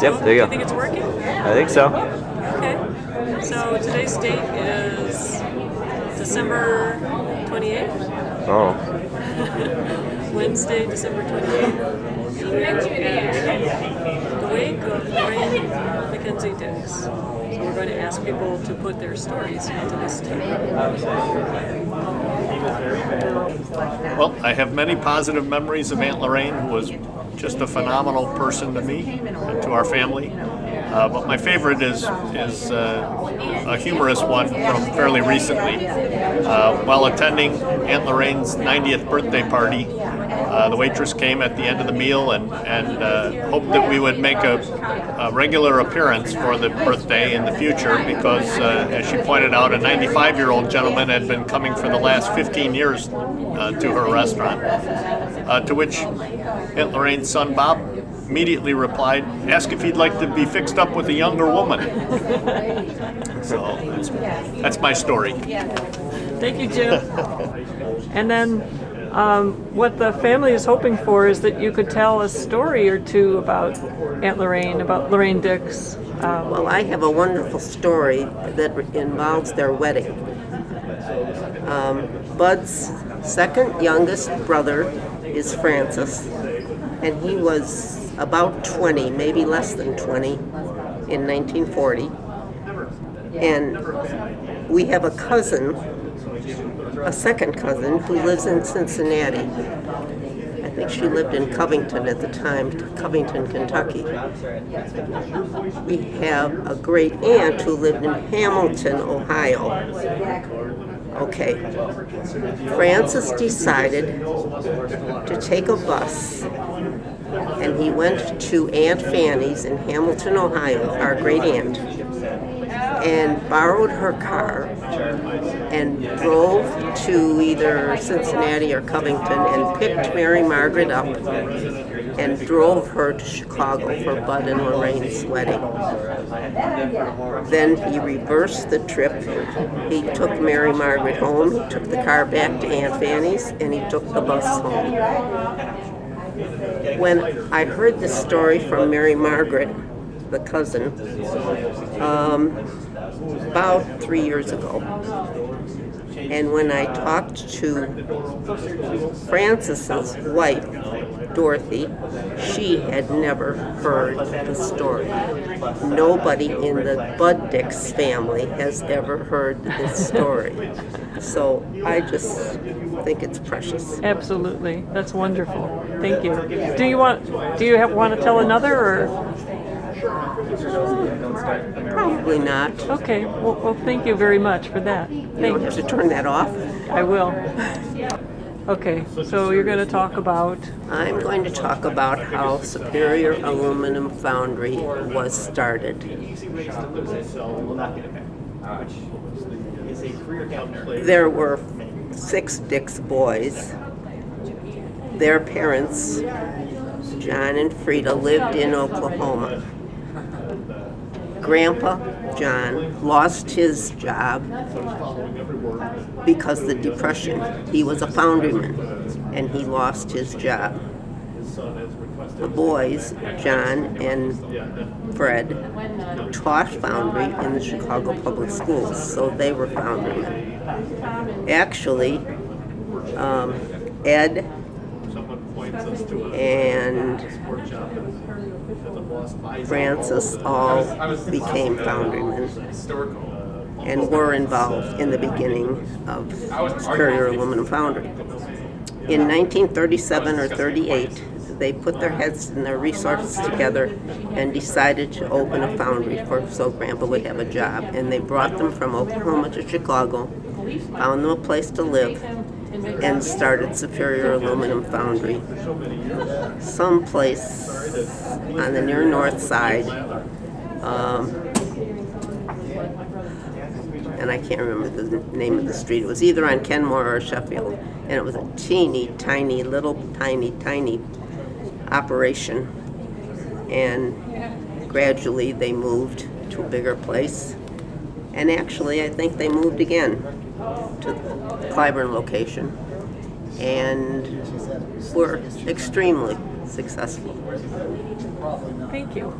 Yep, there you Do go. you think it's working? I think so. Okay. So today's date is December 28th, Oh, Wednesday, December 28th, in the wake of Lorraine Mackenzie Dix. So we're going to ask people to put their stories into this tape. Well, I have many positive memories of Aunt Lorraine, who was just a phenomenal person to me and to our family. But my favorite is a humorous one from fairly recently. While attending Aunt Lorraine's 90th birthday party, the waitress came at the end of the meal and hoped that we would make a regular appearance for the birthday in the future because, as she pointed out, a 95-year-old gentleman had been coming for the last 15 years to her restaurant. To which Aunt Lorraine's son Bob immediately replied, "Ask if he'd like to be fixed up with a younger woman." So that's my story. Thank you, Jim. And then what the family is hoping for is that you could tell a story or two about Aunt Lorraine, about Lorraine Dix. Well, I have a wonderful story that involves their wedding. Bud's second youngest brother is Francis, and he was about 20, maybe less than 20, in 1940. And we have a cousin, a second cousin, who lives in Cincinnati. I think she lived in Covington at the time, Covington, Kentucky. We have a great aunt who lived in Hamilton, Ohio. Okay. Francis decided to take a bus, and he went to Aunt Fanny's in Hamilton, Ohio, our great aunt, and borrowed her car and drove to either Cincinnati or Covington and picked Mary Margaret up and drove her to Chicago for Bud and Lorraine's wedding. Then he reversed the trip. He took Mary Margaret home, he took the car back to Aunt Fanny's, and he took the bus home. When I heard this story from Mary Margaret, the cousin, about 3 years ago, and when I talked to Francis's wife, Dorothy, she had never heard the story. Nobody in the Bud Dix family has ever heard this story. So I just think it's precious. Absolutely, that's wonderful. Thank you. Do you want to tell another, or? Probably not. Okay. Well, thank you very much for that. You don't have to turn that off. I will. Okay, so you're going to talk about. I'm going to talk about how Superior Aluminum Foundry was started. There were 6 Dix boys. Their parents, John and Frida, lived in Oklahoma. Grandpa John lost his job because of the Depression. He was a foundryman, and he lost his job. The boys, John and Fred, taught foundry in the Chicago Public Schools, so they were foundrymen. Actually, Ed and Francis all became foundrymen and were involved in the beginning of Superior Aluminum Foundry. In 1937 or 38, they put their heads and their resources together and decided to open a foundry so Grandpa would have a job. And they brought them from Oklahoma to Chicago, found them a place to live, and started Superior Aluminum Foundry someplace on the near north side, and I can't remember the name of the street. It was either on Kenmore or Sheffield, and it was a tiny tiny operation, and gradually they moved to a bigger place, and actually I think they moved again to the Clybourne location, and were extremely successful. Thank you.